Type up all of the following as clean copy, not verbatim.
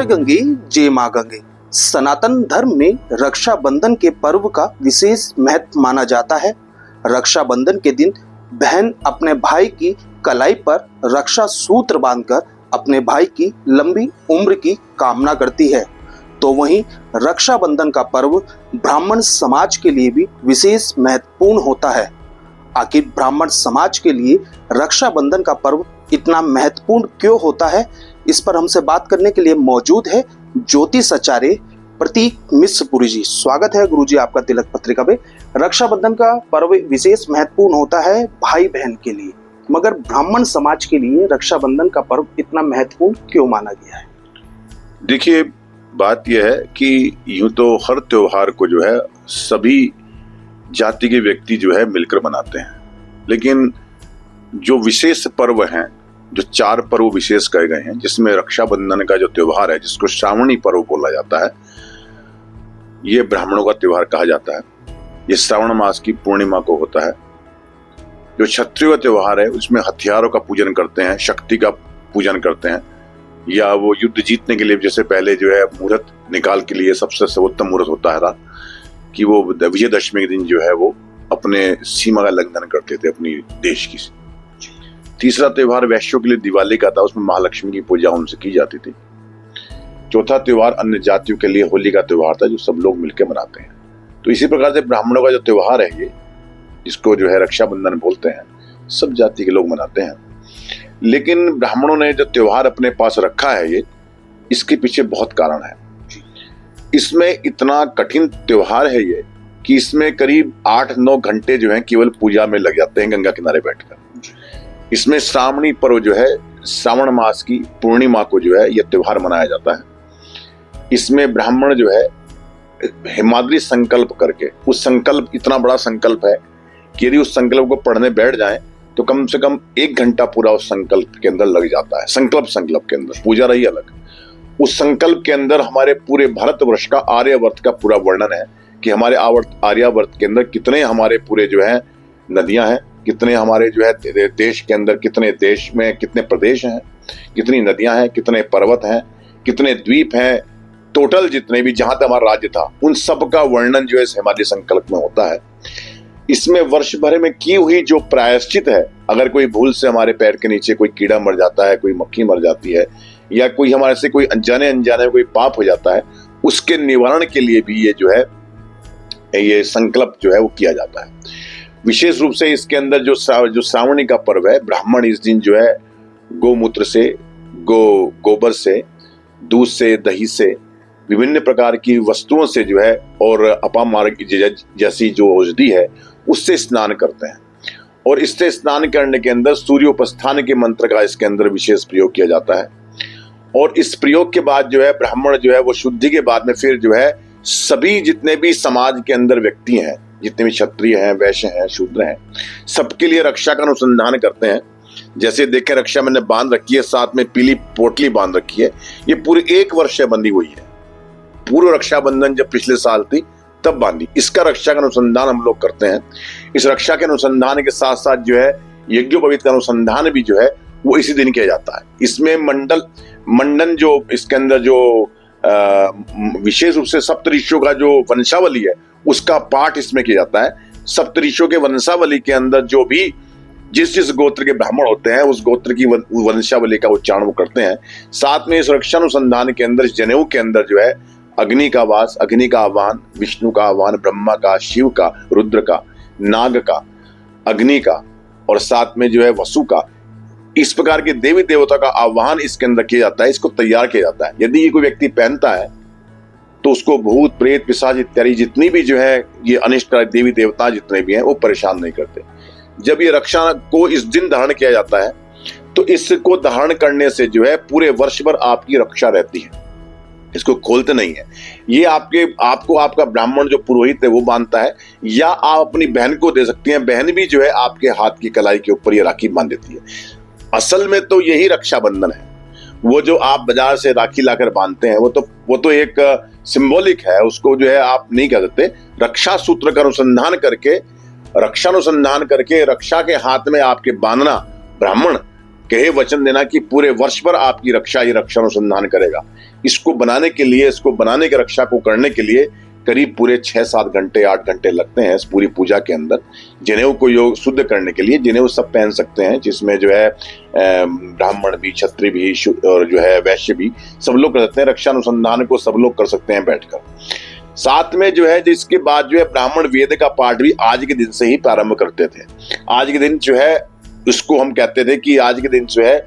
गंगे जय मां गंगे। सनातन धर्म में रक्षाबंधन के पर्व का विशेष महत्व माना जाता है। रक्षाबंधन के दिन बहन अपने भाई की कलाई पर रक्षा सूत्र बांधकर अपने भाई की लंबी उम्र की कामना करती है। तो वहीं रक्षाबंधन का पर्व ब्राह्मण समाज के लिए भी विशेष महत्वपूर्ण होता है। आखिर ब्राह्मण समाज के लिए रक्षाबंधन का पर्व इतना महत्वपूर्ण क्यों होता है, इस पर हमसे बात करने के लिए मौजूद है ज्योतिष आचार्य प्रतीक मिश्रपुरी जी। स्वागत है गुरुजी आपका तिलक पत्रिका में। रक्षाबंधन का पर्व विशेष महत्वपूर्ण होता है भाई बहन के लिए, मगर ब्राह्मण समाज के लिए रक्षाबंधन का पर्व इतना महत्वपूर्ण क्यों माना गया है? देखिए, बात यह है कि यूं तो हर त्योहार को जो है सभी जाति के व्यक्ति जो है मिलकर मनाते हैं, लेकिन जो विशेष पर्व हैं, जो 4 पर्व विशेष कहे गए हैं, जिसमें रक्षाबंधन का जो त्योहार है, जिसको श्रावणी पर्व बोला जाता है, ये ब्राह्मणों का त्योहार कहा जाता है। ये श्रावण मास की पूर्णिमा को होता है। जो क्षत्रिय त्योहार है उसमें हथियारों का पूजन करते हैं, शक्ति का पूजन करते हैं, या वो युद्ध जीतने के लिए जैसे पहले जो है मुहूर्त निकाल के लिए सबसे सर्वोत्तम मुहूर्त होता है कि वो विजयदशमी के दिन जो है वो अपने सीमा का लंघन करते थे अपनी देश की। तीसरा त्योहार वैश्यों के लिए दिवाली का था, उसमें महालक्ष्मी की पूजा उनसे की जाती थी। चौथा त्योहार अन्य जातियों के लिए होली का त्योहार था, जो सब लोग मिलकर मनाते हैं। तो इसी प्रकार से ब्राह्मणों का जो त्योहार है ये, इसको जो है रक्षाबंधन बोलते हैं, सब जाति के लोग मनाते हैं। लेकिन ब्राह्मणों ने जो त्योहार अपने पास रखा है ये, इसके पीछे बहुत कारण है। इसमें इतना कठिन त्योहार है ये कि इसमें करीब 8-9 घंटे जो है केवल पूजा में लग जाते हैं गंगा किनारे बैठकर। इसमें श्रावणी पर्व जो है, श्रावण मास की पूर्णिमा को जो है यह त्योहार मनाया जाता है। इसमें ब्राह्मण जो है हिमाद्री संकल्प करके, उस संकल्प, इतना बड़ा संकल्प है कि यदि उस संकल्प को पढ़ने बैठ जाएं तो कम से कम 1 घंटा पूरा उस संकल्प के अंदर लग जाता है। संकल्प के अंदर, पूजा रही अलग, उस संकल्प के अंदर हमारे पूरे भारतवर्ष का, आर्यावर्त का पूरा वर्णन है कि हमारे आर्यावर्त के अंदर कितने हमारे पूरे जो है नदियां हैं, कितने हमारे जो है देश के अंदर, कितने देश में कितने प्रदेश हैं, कितनी नदियां हैं, कितने पर्वत हैं, कितने द्वीप हैं, टोटल जितने भी जहां तक हमारा राज्य था, उन सब का वर्णन जो है इस हिमालय संकल्प में होता है। इसमें वर्ष भर में की हुई जो प्रायश्चित है, अगर कोई भूल से हमारे पैर के नीचे कोई कीड़ा मर जाता है, कोई मक्खी मर जाती है, या कोई हमारे से कोई अनजाने में कोई पाप हो जाता है, उसके निवारण के लिए भी ये जो है ये संकल्प जो है वो किया जाता है। विशेष रूप से इसके अंदर जो श्रावणी का पर्व है, ब्राह्मण इस दिन जो है गोमूत्र से, गोबर से, दूध से, दही से, विभिन्न प्रकार की वस्तुओं से जो है, और अपामार्ग जैसी जो औषधि है उससे स्नान करते हैं। और इससे स्नान करने के अंदर सूर्योपस्थान के मंत्र का इसके अंदर विशेष प्रयोग किया जाता है। और इस प्रयोग के बाद जो है ब्राह्मण जो है वो शुद्धि के बाद में फिर जो है सभी जितने भी समाज के अंदर व्यक्ति हैं, जितने भी क्षत्रिय हैं, वैश्य हैं, शूद्र हैं, सबके लिए रक्षा का अनुसंधान करते हैं। जैसे देखें, रक्षा मैंने बांध रखी है, साथ में पीली पोटली बांध रखी है, ये पूरे 1 वर्ष से बंधी हुई है। पूर्व रक्षाबंधन जब पिछले साल थी तब बांधी। इसका रक्षा का अनुसंधान हम लोग करते हैं। इस रक्षा के अनुसंधान के साथ साथ जो है यज्ञोपवीत का अनुसंधान भी जो है वो इसी दिन किया जाता है। इसमें मंडन जो इसके अंदर जो विशेष रूप से सप्तऋषियों का जो वंशावली है उसका पाठ इसमें किया जाता है। सप्तऋषियों के वंशावली के अंदर जो भी जिस गोत्र के ब्राह्मण होते हैं उस गोत्र की वंशावली का उच्चारण वो करते हैं। साथ में इस रक्षा अनुसंधान के अंदर, इस जनेऊ के अंदर जो है अग्नि का वास, अग्नि का आह्वान, विष्णु का आह्वान, ब्रह्मा का, शिव का, रुद्र का, नाग का, अग्नि का, और साथ में जो है वसु का, इस प्रकार के देवी देवता का आह्वान इसके अंदर किया जाता है। इसको तैयार किया जाता है। यदि ये कोई व्यक्ति पहनता है तो उसको भूत प्रेत पिशाच इत्यादि जितनी भी जो है ये अनिष्ट देवी देवता जितने भी हैं वो परेशान नहीं करते। जब ये रक्षा को इस दिन धारण किया जाता है तो इसको धारण करने से जो है पूरे वर्ष भर आपकी रक्षा रहती है। इसको खोलते नहीं है। ये आपको आपका ब्राह्मण जो पुरोहित है वो बांधता है, या आप अपनी बहन को दे सकती हैं। बहन भी जो है आपके हाथ की कलाई के ऊपर ये राखी बांध देती है। असल में तो यही रक्षाबंधन है। वो जो आप बाजार से राखी लाकर बांधते हैं वो तो एक सिंबॉलिक है, उसको जो है आप नहीं कह सकते। रक्षा सूत्र का अनुसंधान करके, रक्षा अनुसंधान करके रक्षा के हाथ में आपके बांधना ब्राह्मण, कहे वचन देना कि पूरे वर्ष भर आपकी रक्षा ये रक्षा अनुसंधान करेगा। इसको बनाने के रक्षा को करने के लिए करीब पूरे 6-7 घंटे 8 घंटे लगते हैं इस पूरी पूजा के अंदर। जनेऊ को योग शुद्ध करने के लिए जनेऊ सब पहन सकते हैं, जिसमें जो है ब्राह्मण भी, क्षत्रिय भी और जो है वैश्य भी, सब लोग कर सकते हैं। रक्षा अनुसंधान को सब लोग कर सकते हैं बैठकर। साथ में जो है जिसके बाद जो है ब्राह्मण वेद का पाठ भी आज के दिन से ही प्रारंभ करते थे। आज के दिन जो है इसको हम कहते थे कि आज के दिन जो है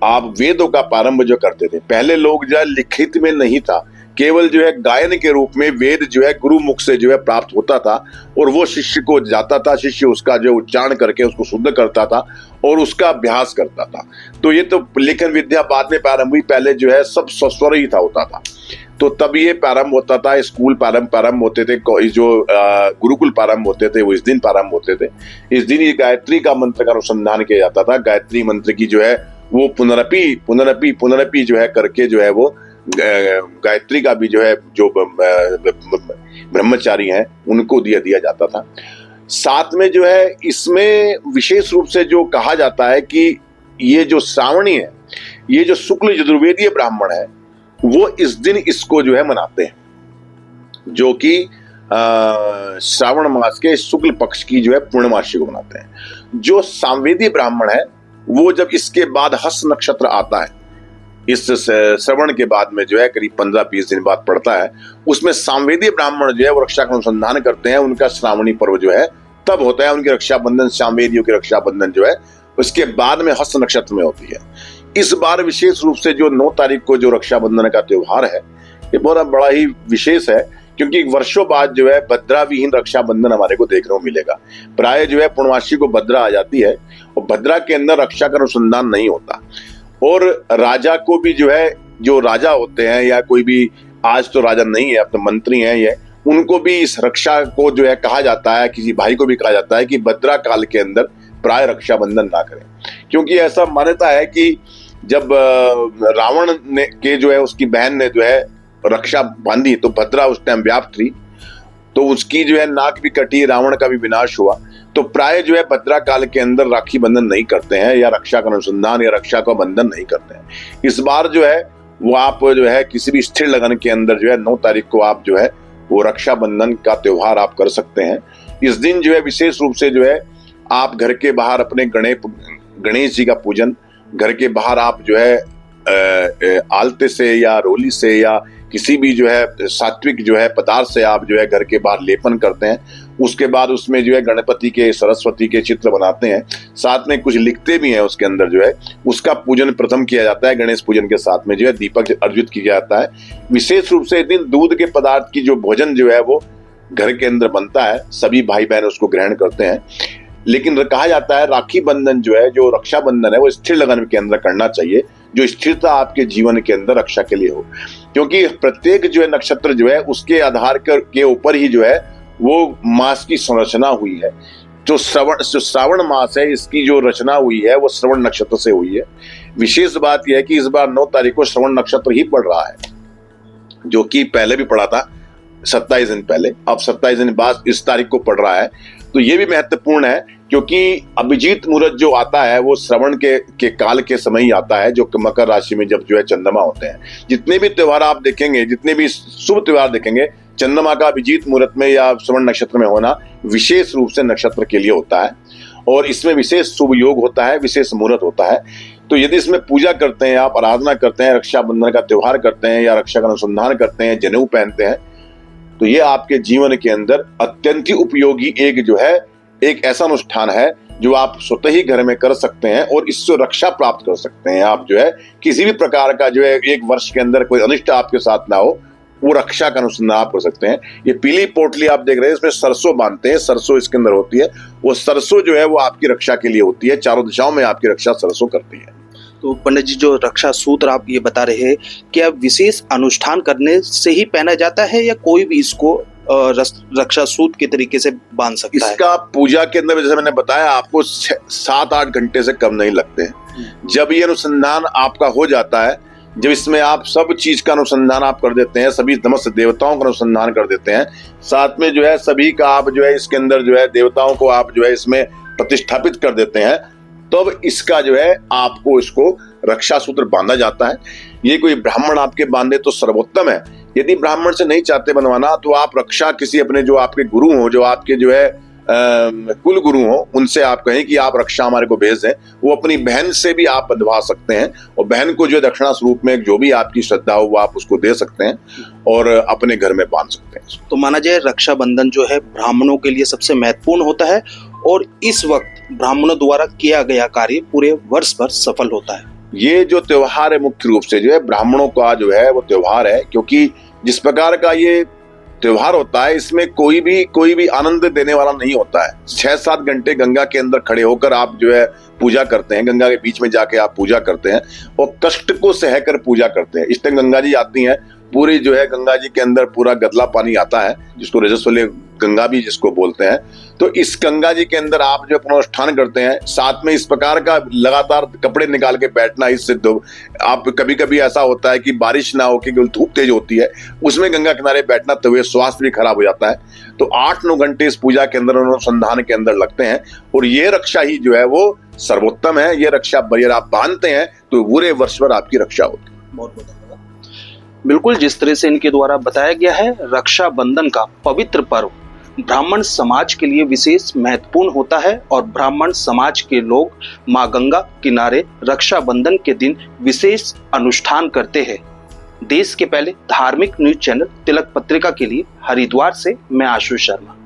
आप वेदों का प्रारंभ जो करते थे। पहले लोग जो है लिखित में नहीं था, केवल जो है गायन के रूप में वेद जो है गुरु मुख से जो है प्राप्त होता था और वो शिष्य को जाता था, शिष्य उसका जो उच्चारण करके उसको शुद्ध करता था और उसका अभ्यास करता था। तो ये तो लेखन विद्या बाद में प्रारंभ हुई, पहले जो है सब स्वस्वर ही होता था। तो तब ये प्रारंभ होता था, स्कूल प्रारंभ होते थे, जो गुरुकुल प्रारंभ होते थे वो इस दिन प्रारंभ होते थे। इस दिन ये गायत्री का मंत्र का अनुसंधान किया जाता था। गायत्री मंत्र की जो है वो पुनरपि जो है करके जो है वो गायत्री का भी जो है जो ब्रह्मचारी हैं उनको दिया जाता था। साथ में जो है इसमें विशेष रूप से जो कहा जाता है कि ये जो श्रावणी है, ये जो शुक्ल यजुर्वेदीय ब्राह्मण है वो इस दिन इसको जो है मनाते हैं, जो कि श्रावण मास के शुक्ल पक्ष की जो है पूर्णमासी को मनाते हैं। जो सामवेदी ब्राह्मण है वो जब इसके बाद हस्त नक्षत्र आता है, इस श्रवण के बाद में जो है करीब 15-20 दिन बाद पड़ता है, उसमें सामवेदी ब्राह्मण जो है वो रक्षा का अनुसंधान करते हैं। उनका श्रावणी पर्व जो है तब होता है, उनकी रक्षाबंधन, सामवेदियों की रक्षाबंधन जो है उसके बाद में हस्त नक्षत्र में होती है। इस बार विशेष रूप से जो 9 तारीख को जो रक्षाबंधन का त्योहार है ये बहुत बड़ा ही विशेष है, क्योंकि वर्षों बाद जो है भद्रा विहीन रक्षाबंधन हमारे को देखने को मिलेगा। प्राय जो है पूर्णमासी को भद्रा आ जाती है और भद्रा के अंदर रक्षा का अनुसंधान नहीं होता। और राजा को भी जो है, जो राजा होते हैं या कोई भी, आज तो राजा नहीं है, अब तो मंत्री हैं ये, उनको भी इस रक्षा को जो है कहा जाता है, किसी भाई को भी कहा जाता है कि भद्रा काल के अंदर प्राय रक्षाबंधन ना करें। क्योंकि ऐसा मान्यता है कि जब रावण ने के जो है उसकी बहन ने जो है रक्षा बांधी तो भद्रा उस टाइम व्याप्त थी, तो उसकी जो है नाक भी कटी, रावण का भी विनाश हुआ। तो प्राय जो है भद्रा काल के अंदर राखी बंधन नहीं करते हैं या रक्षा का अनुसंधान या रक्षा का बंधन नहीं करते हैं। इस बार जो है वो आप जो है किसी भी स्थिर लगन के अंदर जो है 9 तारीख को आप जो है वो रक्षाबंधन का त्योहार आप कर सकते हैं। इस दिन जो है विशेष रूप से जो है आप घर के बाहर अपने गणेश जी का पूजन, घर के बाहर आप जो है आलते से या रोली से या किसी भी जो है सात्विक जो है पदार्थ से आप जो है घर के बाहर लेपन करते हैं। उसके बाद उसमें जो है गणपति के, सरस्वती के चित्र बनाते हैं, साथ में कुछ लिखते भी हैं उसके अंदर जो है, उसका पूजन प्रथम किया जाता है। गणेश पूजन के साथ में जो है दीपक अर्जित किया जाता है। विशेष रूप से इस दिन दूध के पदार्थ की जो भोजन जो है वो घर के अंदर बनता है, सभी भाई बहन उसको ग्रहण करते हैं। लेकिन कहा जाता है राखी बंधन जो है, जो रक्षाबंधन है वो स्थिर लगन के अंदर करना चाहिए, जो स्थिरता आपके जीवन के अंदर रक्षा के लिए हो। क्योंकि प्रत्येक जो है नक्षत्र जो है उसके आधार के ऊपर ही जो है वो मास की संरचना हुई है। जो श्रावण मास है इसकी जो रचना हुई है वो श्रवण नक्षत्र से हुई है। विशेष बात यह है कि इस बार 9 तारीख को श्रवण नक्षत्र ही पड़ रहा है, जो कि पहले भी पड़ा था 27 दिन पहले, अब 27 दिन बाद इस तारीख को पड़ रहा है। तो ये भी महत्वपूर्ण है, क्योंकि अभिजीत मुहूर्त जो आता है वो श्रवण के काल के समय ही आता है, जो मकर राशि में जब जो है चंद्रमा होते हैं। जितने भी त्योहार आप देखेंगे, जितने भी शुभ त्योहार देखेंगे, चंद्रमा का अभिजीत मुहूर्त में या श्रवण नक्षत्र में होना विशेष रूप से नक्षत्र के लिए होता है और इसमें विशेष शुभ योग होता है, विशेष मुहूर्त होता है। तो यदि इसमें पूजा करते हैं, आप आराधना करते हैं, रक्षाबंधन का त्योहार करते हैं या रक्षा का अनुसंधान करते हैं, जनेऊ पहनते हैं, तो ये आपके जीवन के अंदर अत्यंत ही उपयोगी एक ऐसा अनुष्ठान है जो आप स्वतः ही घर में कर सकते हैं और इससे रक्षा प्राप्त कर सकते हैं। आप जो है किसी भी प्रकार का जो है एक वर्ष के अंदर कोई अनिष्ट आपके साथ ना हो, वो रक्षा का अनुसंधान आप कर सकते हैं। ये पीली पोटली आप देख रहे हैं, इसमें सरसों बांधते हैं, सरसों इसके अंदर होती है। वो सरसों जो है वो आपकी रक्षा के लिए होती है, चारों दिशाओं में आपकी रक्षा सरसों करती है। तो पंडित जी, जो रक्षा सूत्र आप ये बता रहे हैं, क्या विशेष अनुष्ठान करने से ही पहना जाता है या कोई भी इसको रक्षा सूत्र के तरीके से बांध सकता है? इसका पूजा के अंदर जैसे मैंने बताया आपको 7-8 घंटे से कम नहीं लगते हैं। जब ये अनुसंधान आपका हो जाता है, जब इसमें आप सब चीज का अनुसंधान आप कर देते हैं, सभी समस्त देवताओं का अनुसंधान कर देते हैं, साथ में जो है सभी का आप जो है इसके अंदर जो है देवताओं को आप जो है इसमें प्रतिष्ठापित कर देते हैं, तो अब इसका जो है आपको इसको रक्षा सूत्र बांधा जाता है। ये कोई ब्राह्मण आपके बांधे तो सर्वोत्तम है। यदि ब्राह्मण से नहीं चाहते बंधवाना तो आप रक्षा किसी अपने जो आपके गुरु हो, जो आपके जो है कुल गुरु हो, उनसे आप कहें कि आप रक्षा हमारे को भेज दें। वो अपनी बहन से भी आप बंधवा सकते हैं और बहन को जो है दक्षिणा स्वरूप में जो भी आपकी श्रद्धा हो वो आप उसको दे सकते हैं और अपने घर में बांध सकते हैं। तो माना जाए रक्षाबंधन जो है ब्राह्मणों के लिए सबसे महत्वपूर्ण होता है और इस वक्त ब्राह्मणों द्वारा किया गया कार्य पूरे वर्ष भर सफल होता है। ये जो त्योहार है मुख्य रूप से जो है ब्राह्मणों का जो है वो त्योहार है, क्योंकि जिस प्रकार का ये त्योहार होता है इसमें कोई भी आनंद देने वाला नहीं होता है। 6-7 घंटे गंगा के अंदर खड़े होकर आप जो है पूजा करते हैं, गंगा के बीच में जाके आप पूजा करते हैं और कष्ट को सहकर पूजा करते हैं। इस टाइम गंगा जी आती हैं, पूरी जो है गंगा जी के अंदर पूरा गदला पानी आता है, जिसको रजस्वली गंगा भी जिसको बोलते हैं। तो इस गंगा जी के अंदर आप जो अपना अनुष्ठान करते हैं, साथ में इस प्रकार का लगातार कपड़े निकाल के बैठना, इससे आप कभी कभी ऐसा होता है कि बारिश ना हो कि धूप तेज होती है, उसमें गंगा किनारे बैठना तो हुए स्वास्थ्य भी खराब हो जाता है। तो 8-9 घंटे इस पूजा के अंदर अनुसंधान के अंदर लगते हैं और ये रक्षा ही जो है वो सर्वोत्तम है। ये रक्षा अगर आप बांधते हैं तो पूरे वर्ष भर आपकी रक्षा होती है। बहुत बहुत धन्यवाद। बिल्कुल जिस तरह से इनके द्वारा बताया गया है, रक्षाबंधन का पवित्र पर्व ब्राह्मण समाज के लिए विशेष महत्वपूर्ण होता है और ब्राह्मण समाज के लोग मां गंगा किनारे रक्षाबंधन के दिन विशेष अनुष्ठान करते हैं। देश के पहले धार्मिक न्यूज चैनल तिलक पत्रिका के लिए हरिद्वार से मैं आशु शर्मा।